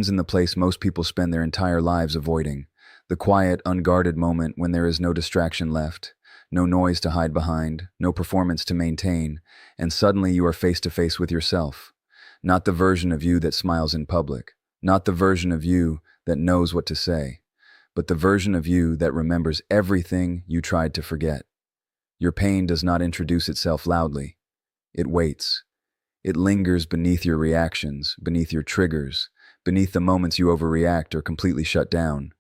In the place most people spend their entire lives avoiding, the quiet, unguarded moment when there is no distraction left, no noise to hide behind, no performance to maintain, and suddenly you are face to face with yourself. Not the version of you that smiles in public, not the version of you that knows what to say, but the version of you that remembers everything you tried to forget. Your pain does not introduce itself loudly. It waits. It lingers beneath your reactions, beneath your triggers, beneath the moments you overreact or completely shut down.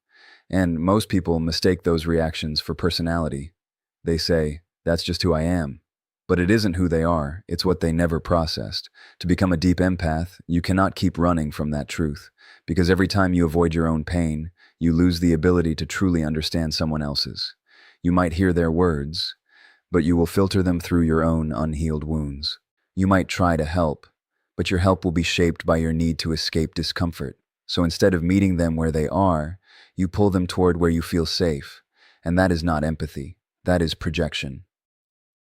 And most people mistake those reactions for personality. They say, "That's just who I am." But it isn't who they are, it's what they never processed. To become a deep empath, you cannot keep running from that truth, because every time you avoid your own pain, you lose the ability to truly understand someone else's. You might hear their words, but you will filter them through your own unhealed wounds. You might try to help, but your help will be shaped by your need to escape discomfort. So instead of meeting them where they are, you pull them toward where you feel safe. And that is not empathy, that is projection.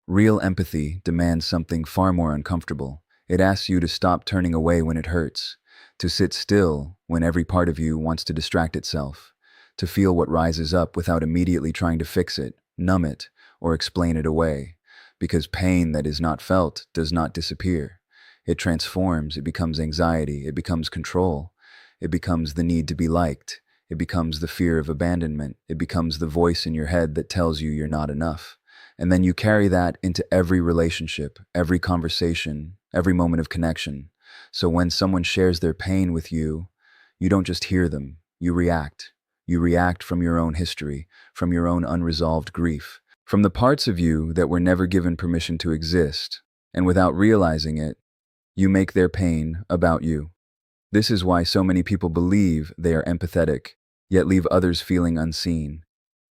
Real empathy demands something far more uncomfortable. It asks you to stop turning away when it hurts, to sit still when every part of you wants to distract itself, to feel what rises up without immediately trying to fix it, numb it, or explain it away. Because pain that is not felt does not disappear. It transforms, it becomes anxiety, it becomes control, it becomes the need to be liked, it becomes the fear of abandonment, it becomes the voice in your head that tells you you're not enough. And then you carry that into every relationship, every conversation, every moment of connection. So when someone shares their pain with you, you don't just hear them, you react. You react from your own history, from your own unresolved grief, from the parts of you that were never given permission to exist. And without realizing it, you make their pain about you. This is why so many people believe they are empathetic, yet leave others feeling unseen.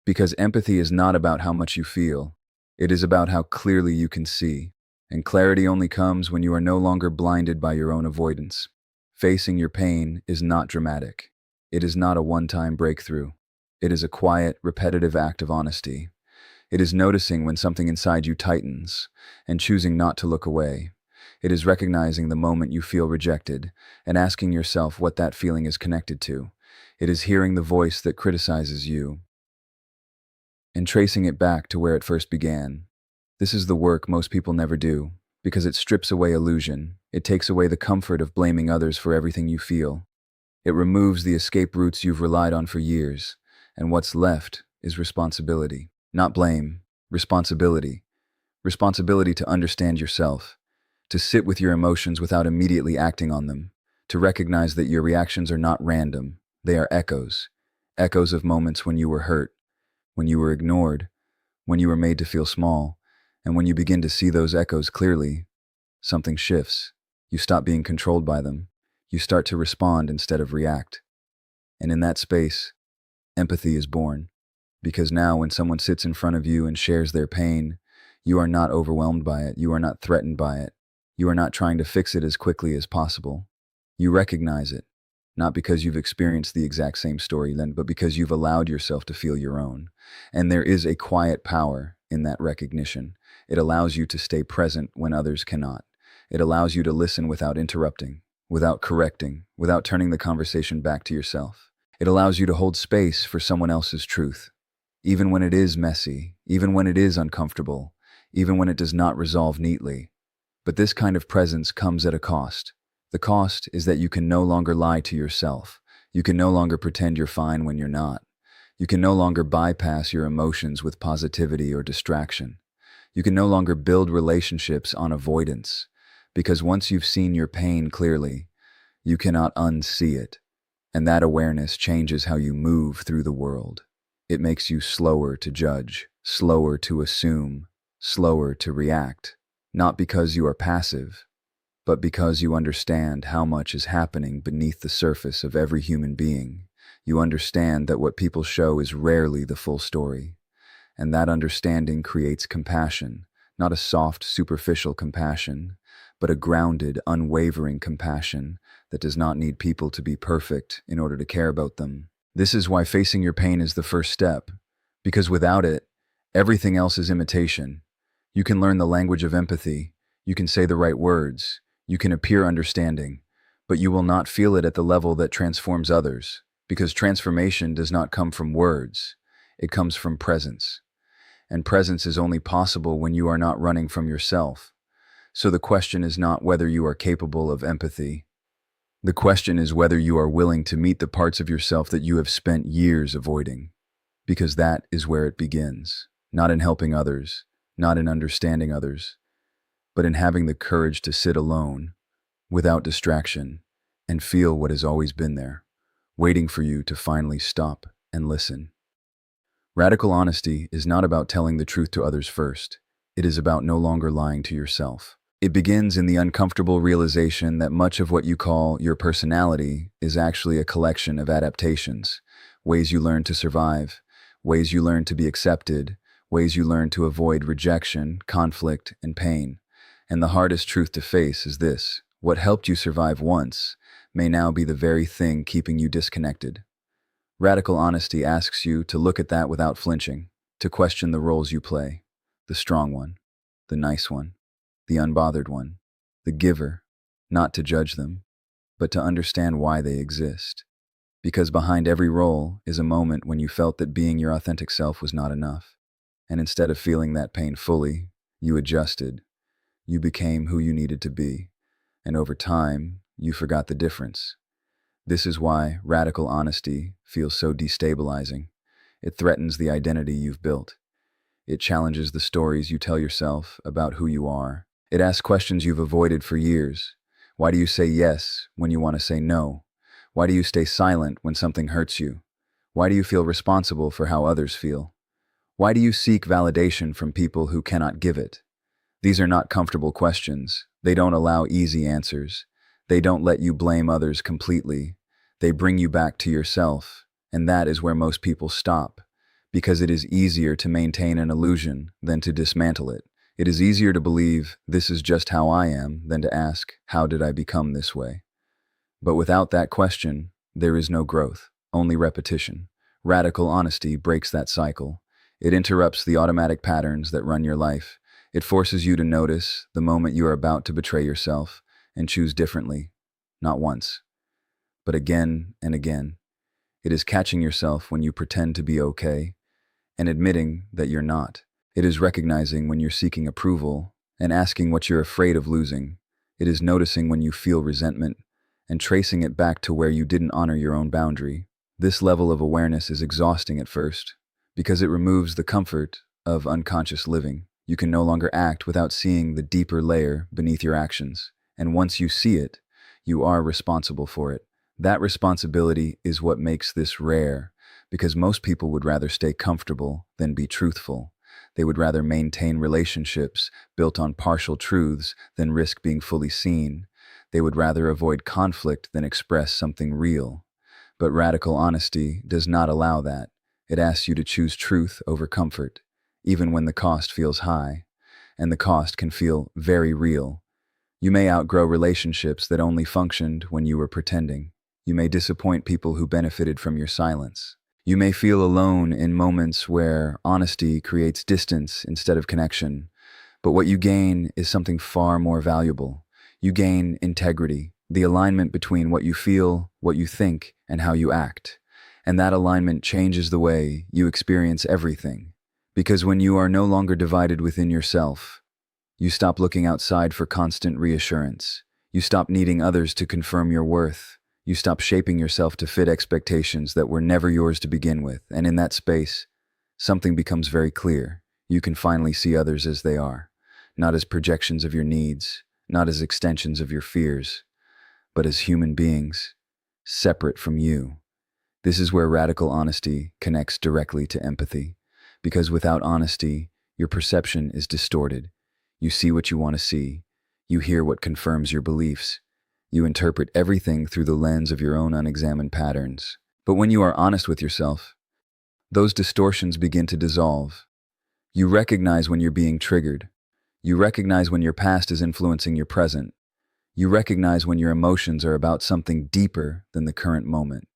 Because empathy is not about how much you feel. It is about how clearly you can see. And clarity only comes when you are no longer blinded by your own avoidance. Facing your pain is not dramatic. It is not a one-time breakthrough. It is a quiet, repetitive act of honesty. It is noticing when something inside you tightens and choosing not to look away. It is recognizing the moment you feel rejected and asking yourself what that feeling is connected to. It is hearing the voice that criticizes you and tracing it back to where it first began. This is the work most people never do, because it strips away illusion. It takes away the comfort of blaming others for everything you feel. It removes the escape routes you've relied on for years, and what's left is responsibility. Not blame, responsibility. Responsibility to understand yourself, to sit with your emotions without immediately acting on them, to recognize that your reactions are not random, they are echoes. Echoes of moments when you were hurt, when you were ignored, when you were made to feel small, and when you begin to see those echoes clearly, something shifts. You stop being controlled by them. You start to respond instead of react. And in that space, empathy is born. Because now when someone sits in front of you and shares their pain, you are not overwhelmed by it. You are not threatened by it. You are not trying to fix it as quickly as possible. You recognize it, not because you've experienced the exact same story then, but because you've allowed yourself to feel your own. And there is a quiet power in that recognition. It allows you to stay present when others cannot. It allows you to listen without interrupting, without correcting, without turning the conversation back to yourself. It allows you to hold space for someone else's truth, even when it is messy, even when it is uncomfortable, even when it does not resolve neatly. But this kind of presence comes at a cost. The cost is that you can no longer lie to yourself. You can no longer pretend you're fine when you're not. You can no longer bypass your emotions with positivity or distraction. You can no longer build relationships on avoidance, because once you've seen your pain clearly, you cannot unsee it. And that awareness changes how you move through the world. It makes you slower to judge, slower to assume, slower to react, not because you are passive, but because you understand how much is happening beneath the surface of every human being. You understand that what people show is rarely the full story. And that understanding creates compassion, not a soft, superficial compassion, but a grounded, unwavering compassion that does not need people to be perfect in order to care about them. This is why facing your pain is the first step, because without it, everything else is imitation. You can learn the language of empathy, you can say the right words, you can appear understanding, but you will not feel it at the level that transforms others, because transformation does not come from words, it comes from presence. And presence is only possible when you are not running from yourself. So the question is not whether you are capable of empathy. The question is whether you are willing to meet the parts of yourself that you have spent years avoiding. Because that is where it begins. Not in helping others, not in understanding others, but in having the courage to sit alone, without distraction, and feel what has always been there, waiting for you to finally stop and listen. Radical honesty is not about telling the truth to others first. It is about no longer lying to yourself. It begins in the uncomfortable realization that much of what you call your personality is actually a collection of adaptations, ways you learn to survive, ways you learn to be accepted, ways you learn to avoid rejection, conflict, and pain. And the hardest truth to face is this: what helped you survive once may now be the very thing keeping you disconnected. Radical honesty asks you to look at that without flinching, to question the roles you play: the strong one, the nice one, the unbothered one, the giver, not to judge them, but to understand why they exist. Because behind every role is a moment when you felt that being your authentic self was not enough. And instead of feeling that pain fully, you adjusted. You became who you needed to be. And over time, you forgot the difference. This is why radical honesty feels so destabilizing. It threatens the identity you've built. It challenges the stories you tell yourself about who you are. It asks questions you've avoided for years. Why do you say yes when you want to say no? Why do you stay silent when something hurts you? Why do you feel responsible for how others feel? Why do you seek validation from people who cannot give it? These are not comfortable questions. They don't allow easy answers. They don't let you blame others completely. They bring you back to yourself, and that is where most people stop, because it is easier to maintain an illusion than to dismantle it. It is easier to believe this is just how I am than to ask, how did I become this way? But without that question, there is no growth, only repetition. Radical honesty breaks that cycle. It interrupts the automatic patterns that run your life. It forces you to notice the moment you are about to betray yourself and choose differently, not once, but again and again. It is catching yourself when you pretend to be okay and admitting that you're not. It is recognizing when you're seeking approval and asking what you're afraid of losing. It is noticing when you feel resentment and tracing it back to where you didn't honor your own boundary. This level of awareness is exhausting at first because it removes the comfort of unconscious living. You can no longer act without seeing the deeper layer beneath your actions. And once you see it, you are responsible for it. That responsibility is what makes this rare, because most people would rather stay comfortable than be truthful. They would rather maintain relationships built on partial truths than risk being fully seen. They would rather avoid conflict than express something real. But radical honesty does not allow that. It asks you to choose truth over comfort, even when the cost feels high. And the cost can feel very real. You may outgrow relationships that only functioned when you were pretending. You may disappoint people who benefited from your silence. You may feel alone in moments where honesty creates distance instead of connection. But what you gain is something far more valuable. You gain integrity, the alignment between what you feel, what you think, and how you act. And that alignment changes the way you experience everything. Because when you are no longer divided within yourself, you stop looking outside for constant reassurance. You stop needing others to confirm your worth. You stop shaping yourself to fit expectations that were never yours to begin with. And in that space, something becomes very clear. You can finally see others as they are, not as projections of your needs, not as extensions of your fears, but as human beings, separate from you. This is where radical honesty connects directly to empathy, because without honesty, your perception is distorted. You see what you want to see. You hear what confirms your beliefs. You interpret everything through the lens of your own unexamined patterns. But when you are honest with yourself, those distortions begin to dissolve. You recognize when you're being triggered. You recognize when your past is influencing your present. You recognize when your emotions are about something deeper than the current moment.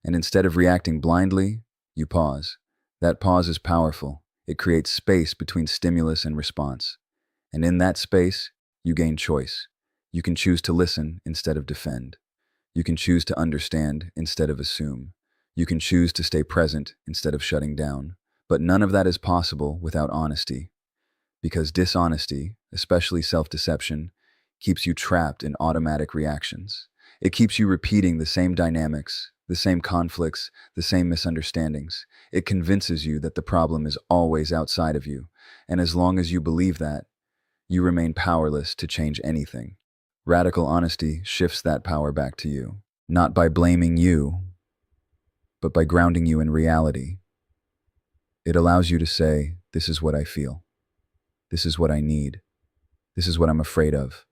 And instead of reacting blindly, you pause. That pause is powerful. It creates space between stimulus and response. And in that space, you gain choice. You can choose to listen instead of defend. You can choose to understand instead of assume. You can choose to stay present instead of shutting down. But none of that is possible without honesty. Because dishonesty, especially self-deception, keeps you trapped in automatic reactions. It keeps you repeating the same dynamics, the same conflicts, the same misunderstandings. It convinces you that the problem is always outside of you. And as long as you believe that, you remain powerless to change anything. Radical honesty shifts that power back to you, not by blaming you, but by grounding you in reality. It allows you to say, this is what I feel. This is what I need. This is what I'm afraid of.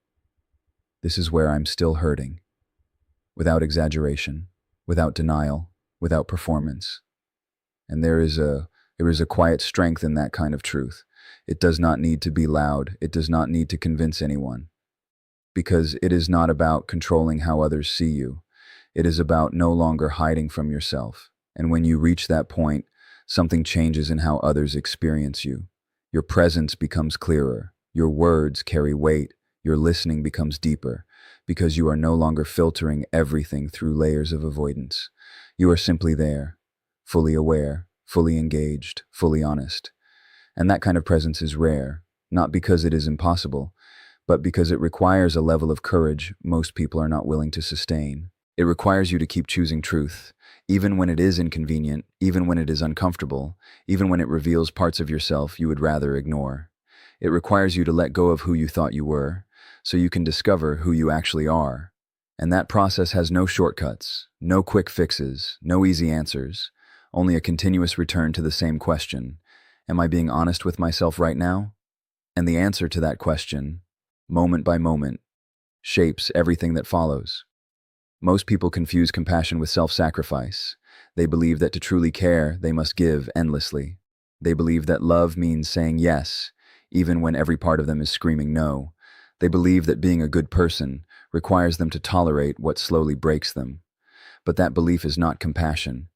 This is where I'm still hurting. Without exaggeration, without denial, without performance. And there is a quiet strength in that kind of truth. It does not need to be loud. It does not need to convince anyone. Because it is not about controlling how others see you. It is about no longer hiding from yourself. And when you reach that point, something changes in how others experience you. Your presence becomes clearer. Your words carry weight. Your listening becomes deeper. Because you are no longer filtering everything through layers of avoidance. You are simply there, fully aware, fully engaged, fully honest. And that kind of presence is rare, not because it is impossible, but because it requires a level of courage most people are not willing to sustain. It requires you to keep choosing truth, even when it is inconvenient, even when it is uncomfortable, even when it reveals parts of yourself you would rather ignore. It requires you to let go of who you thought you were, so you can discover who you actually are. And that process has no shortcuts, no quick fixes, no easy answers, only a continuous return to the same question. Am I being honest with myself right now? And the answer to that question, moment by moment, shapes everything that follows. Most people confuse compassion with self-sacrifice. They believe that to truly care, they must give endlessly. They believe that love means saying yes, even when every part of them is screaming no. They believe that being a good person requires them to tolerate what slowly breaks them. But that belief is not compassion.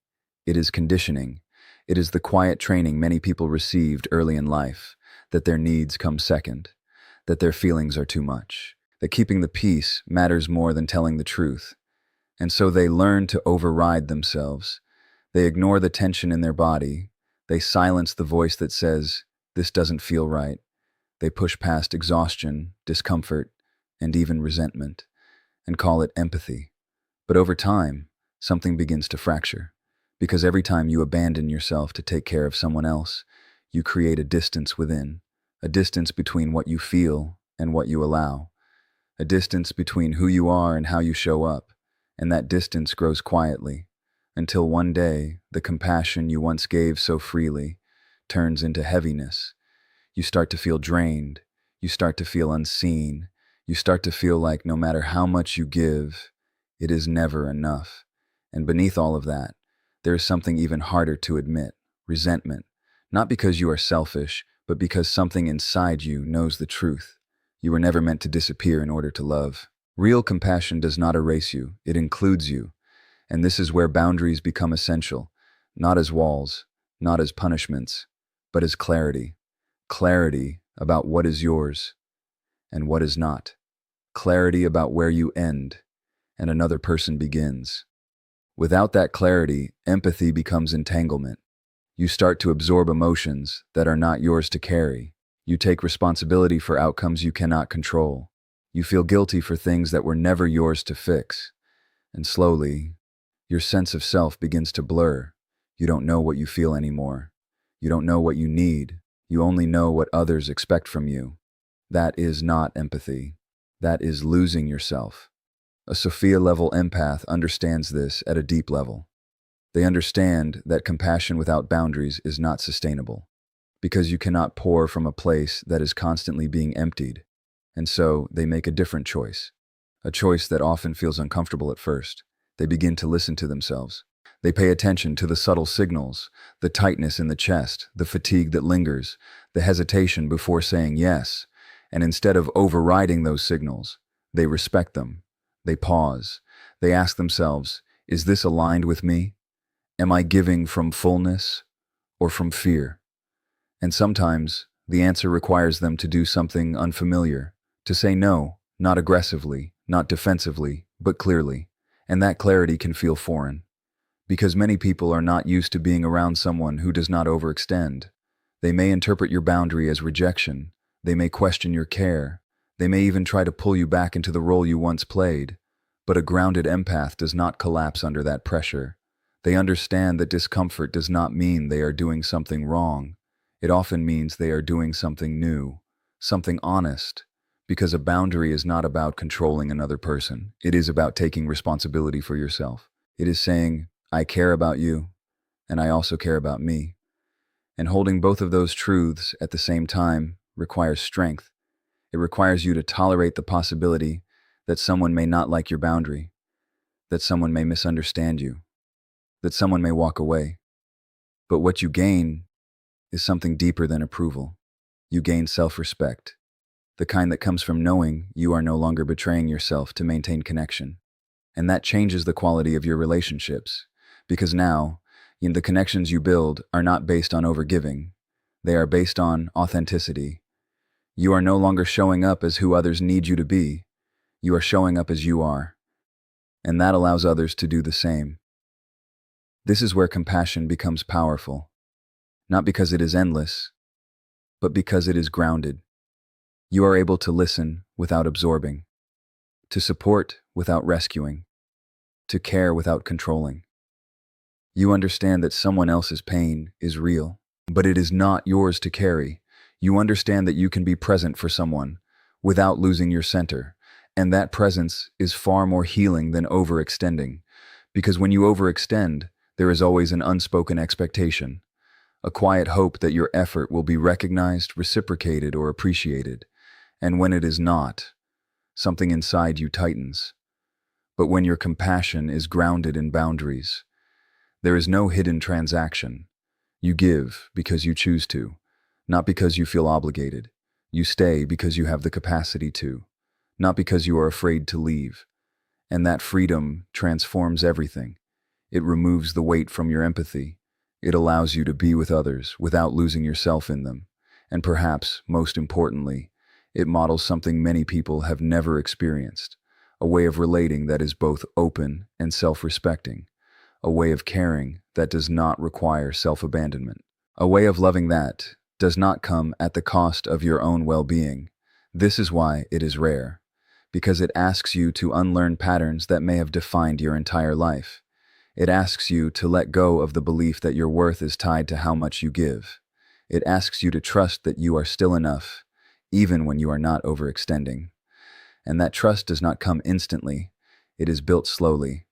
It is conditioning. It is the quiet training many people received early in life, that their needs come second, that their feelings are too much, that keeping the peace matters more than telling the truth. And so they learn to override themselves. They ignore the tension in their body. They silence the voice that says, this doesn't feel right. They push past exhaustion, discomfort, and even resentment, and call it empathy. But over time, something begins to fracture. Because every time you abandon yourself to take care of someone else, you create a distance within, a distance between what you feel and what you allow, a distance between who you are and how you show up. And that distance grows quietly, until one day, the compassion you once gave so freely turns into heaviness. You start to feel drained. You start to feel unseen. You start to feel like no matter how much you give, it is never enough. And beneath all of that, there is something even harder to admit, resentment. Not because you are selfish, but because something inside you knows the truth. You were never meant to disappear in order to love. Real compassion does not erase you, it includes you. And this is where boundaries become essential, not as walls, not as punishments, but as clarity. Clarity about what is yours and what is not. Clarity about where you end and another person begins. Without that clarity, empathy becomes entanglement. You start to absorb emotions that are not yours to carry. You take responsibility for outcomes you cannot control. You feel guilty for things that were never yours to fix. And slowly, your sense of self begins to blur. You don't know what you feel anymore. You don't know what you need. You only know what others expect from you. That is not empathy. That is losing yourself. A Sophia-Level Empath understands this at a deep level. They understand that compassion without boundaries is not sustainable, because you cannot pour from a place that is constantly being emptied. And so they make a different choice, a choice that often feels uncomfortable at first. They begin to listen to themselves. They pay attention to the subtle signals, the tightness in the chest, the fatigue that lingers, the hesitation before saying yes. And instead of overriding those signals, they respect them. They pause. They ask themselves, is this aligned with me? Am I giving from fullness or from fear? And sometimes the answer requires them to do something unfamiliar, to say no, not aggressively, not defensively, but clearly. And that clarity can feel foreign, because many people are not used to being around someone who does not overextend. They may interpret your boundary as rejection. They may question your care. They may even try to pull you back into the role you once played. But a grounded empath does not collapse under that pressure. They understand that discomfort does not mean they are doing something wrong. It often means they are doing something new, something honest, because a boundary is not about controlling another person. It is about taking responsibility for yourself. It is saying, I care about you, and I also care about me. And holding both of those truths at the same time requires strength. It requires you to tolerate the possibility that someone may not like your boundary, that someone may misunderstand you, that someone may walk away. But what you gain is something deeper than approval. You gain self-respect, the kind that comes from knowing you are no longer betraying yourself to maintain connection. And that changes the quality of your relationships, because now, the connections you build are not based on overgiving. They are based on authenticity. You are no longer showing up as who others need you to be. You are showing up as you are. And that allows others to do the same. This is where compassion becomes powerful, not because it is endless, but because it is grounded. You are able to listen without absorbing, to support without rescuing, to care without controlling. You understand that someone else's pain is real, but it is not yours to carry. You understand that you can be present for someone without losing your center, and that presence is far more healing than overextending, because when you overextend, there is always an unspoken expectation, a quiet hope that your effort will be recognized, reciprocated, or appreciated. And when it is not, something inside you tightens. But when your compassion is grounded in boundaries, there is no hidden transaction. You give because you choose to, not because you feel obligated. You stay because you have the capacity to, not because you are afraid to leave. And that freedom transforms everything. It removes the weight from your empathy. It allows you to be with others without losing yourself in them. And perhaps, most importantly, it models something many people have never experienced, a way of relating that is both open and self-respecting, a way of caring that does not require self-abandonment, a way of loving that does not come at the cost of your own well-being. This is why it is rare, because it asks you to unlearn patterns that may have defined your entire life. It asks you to let go of the belief that your worth is tied to how much you give. It asks you to trust that you are still enough, even when you are not overextending. And that trust does not come instantly. It is built slowly.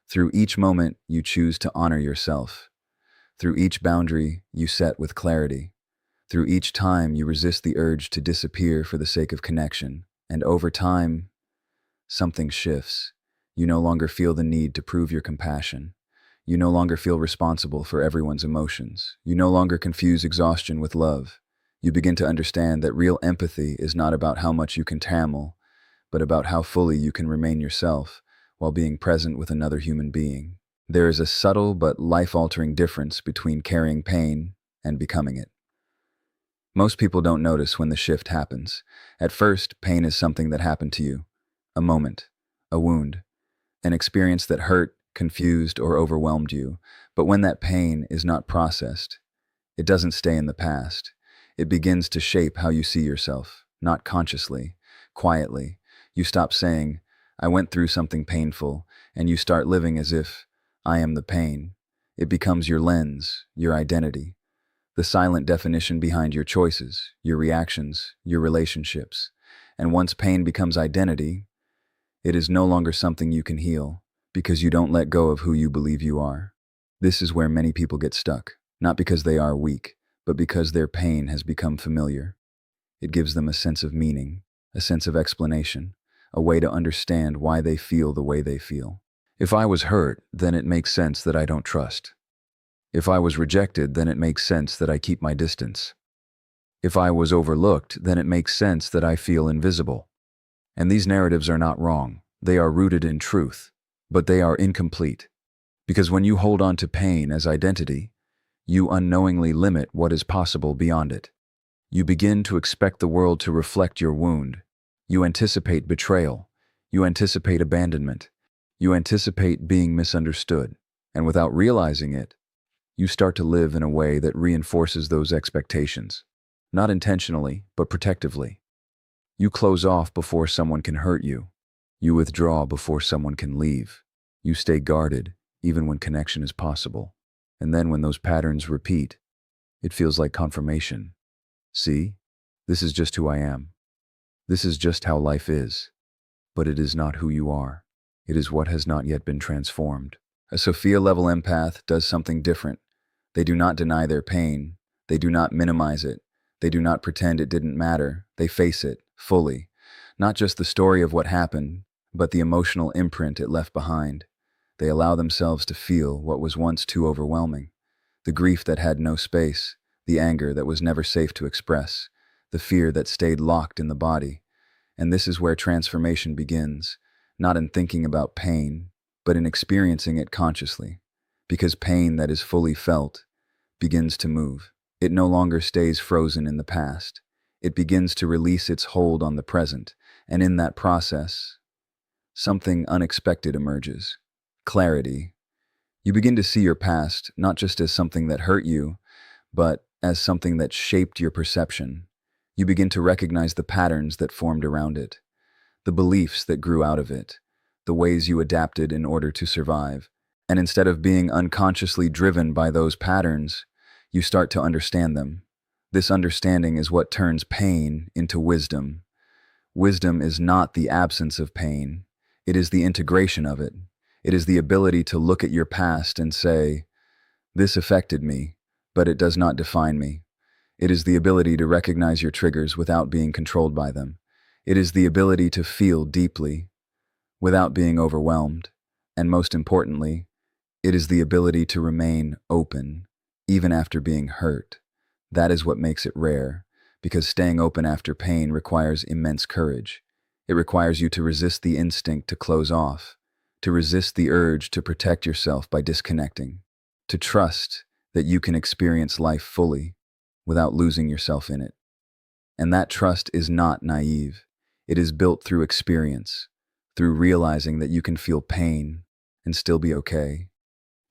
Through each moment you choose to honor yourself. Through each boundary you set with clarity. Through each time you resist the urge to disappear for the sake of connection. And over time, something shifts. You no longer feel the need to prove your compassion. You no longer feel responsible for everyone's emotions. You no longer confuse exhaustion with love. You begin to understand that real empathy is not about how much you can tamel, but about how fully you can remain yourself while being present with another human being. There is a subtle but life-altering difference between carrying pain and becoming it. Most people don't notice when the shift happens. At first, pain is something that happened to you, a moment, a wound, an experience that hurt, confused, or overwhelmed you. But when that pain is not processed, it doesn't stay in the past. It begins to shape how you see yourself, not consciously, quietly. You stop saying, I went through something painful, and you start living as if I am the pain. It becomes your lens, your identity, the silent definition behind your choices, your reactions, your relationships. And once pain becomes identity, it is no longer something you can heal, because you don't let go of who you believe you are. This is where many people get stuck, not because they are weak, but because their pain has become familiar. It gives them a sense of meaning, a sense of explanation, a way to understand why they feel the way they feel. If I was hurt, then it makes sense that I don't trust. If I was rejected, then it makes sense that I keep my distance. If I was overlooked, then it makes sense that I feel invisible. And these narratives are not wrong. They are rooted in truth, but they are incomplete. Because when you hold on to pain as identity, you unknowingly limit what is possible beyond it. You begin to expect the world to reflect your wound. You anticipate betrayal. You anticipate abandonment. You anticipate being misunderstood, and without realizing it, you start to live in a way that reinforces those expectations, not intentionally, but protectively. You close off before someone can hurt you. You withdraw before someone can leave. You stay guarded, even when connection is possible. And then when those patterns repeat, it feels like confirmation. See, this is just who I am. This is just how life is. But it is not who you are. It is what has not yet been transformed. A Sophia-level empath does something different. They do not deny their pain. They do not minimize it. They do not pretend it didn't matter. They face it, fully. Not just the story of what happened, but the emotional imprint it left behind. They allow themselves to feel what was once too overwhelming. The grief that had no space, the anger that was never safe to express, the fear that stayed locked in the body. And this is where transformation begins, not in thinking about pain, but in experiencing it consciously. Because pain that is fully felt begins to move. It no longer stays frozen in the past. It begins to release its hold on the present, and in that process, something unexpected emerges. Clarity. You begin to see your past not just as something that hurt you, but as something that shaped your perception. You begin to recognize the patterns that formed around it, the beliefs that grew out of it, the ways you adapted in order to survive. And instead of being unconsciously driven by those patterns, you start to understand them. This understanding is what turns pain into wisdom. Wisdom is not the absence of pain. It is the integration of it. It is the ability to look at your past and say, "This affected me, but it does not define me." It is the ability to recognize your triggers without being controlled by them. It is the ability to feel deeply without being overwhelmed. And most importantly, it is the ability to remain open, even after being hurt. That is what makes it rare, because staying open after pain requires immense courage. It requires you to resist the instinct to close off, to resist the urge to protect yourself by disconnecting, to trust that you can experience life fully without losing yourself in it. And that trust is not naive. It is built through experience, through realizing that you can feel pain and still be okay,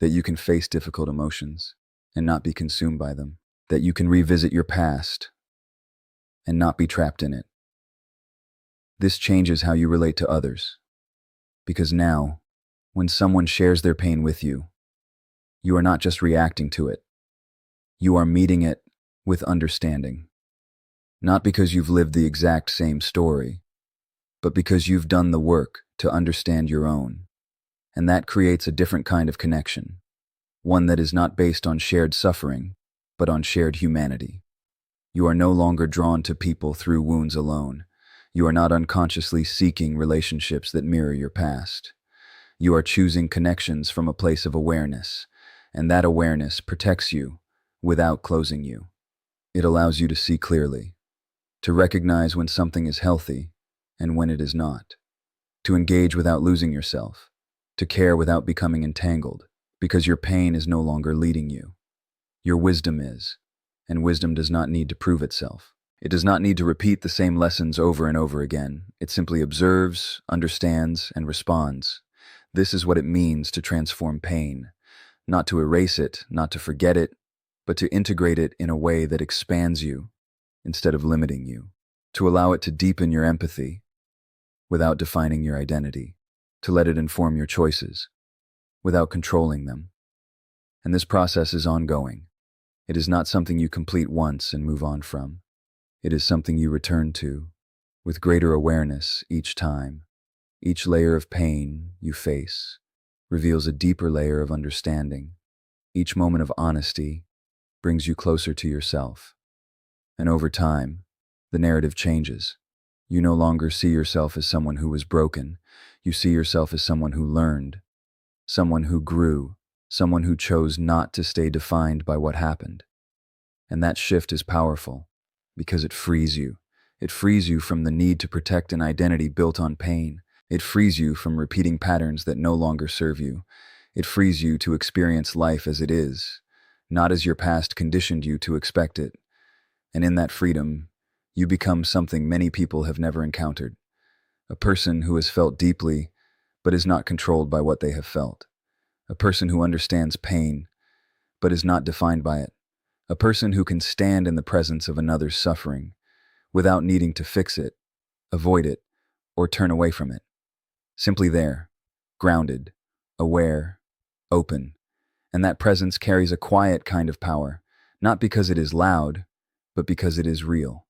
that you can face difficult emotions and not be consumed by them, that you can revisit your past and not be trapped in it. This changes how you relate to others, because now, when someone shares their pain with you, you are not just reacting to it. You are meeting it with understanding. Not because you've lived the exact same story, but because you've done the work to understand your own. And that creates a different kind of connection, one that is not based on shared suffering, but on shared humanity. You are no longer drawn to people through wounds alone. You are not unconsciously seeking relationships that mirror your past. You are choosing connections from a place of awareness, and that awareness protects you without closing you. It allows you to see clearly, to recognize when something is healthy and when it is not, to engage without losing yourself, to care without becoming entangled, because your pain is no longer leading you. Your wisdom is, and wisdom does not need to prove itself. It does not need to repeat the same lessons over and over again. It simply observes, understands, and responds. This is what it means to transform pain, not to erase it, not to forget it, but to integrate it in a way that expands you instead of limiting you, to allow it to deepen your empathy without defining your identity, to let it inform your choices without controlling them. And this process is ongoing. It is not something you complete once and move on from. It is something you return to with greater awareness each time. Each layer of pain you face reveals a deeper layer of understanding. Each moment of honesty brings you closer to yourself. And over time, the narrative changes. You no longer see yourself as someone who was broken. You see yourself as someone who learned, someone who grew, someone who chose not to stay defined by what happened. And that shift is powerful because it frees you. It frees you from the need to protect an identity built on pain. It frees you from repeating patterns that no longer serve you. It frees you to experience life as it is, not as your past conditioned you to expect it. And in that freedom, you become something many people have never encountered. A person who has felt deeply, but is not controlled by what they have felt. A person who understands pain, but is not defined by it. A person who can stand in the presence of another's suffering without needing to fix it, avoid it, or turn away from it. Simply there, grounded, aware, open. And that presence carries a quiet kind of power, not because it is loud, but because it is real.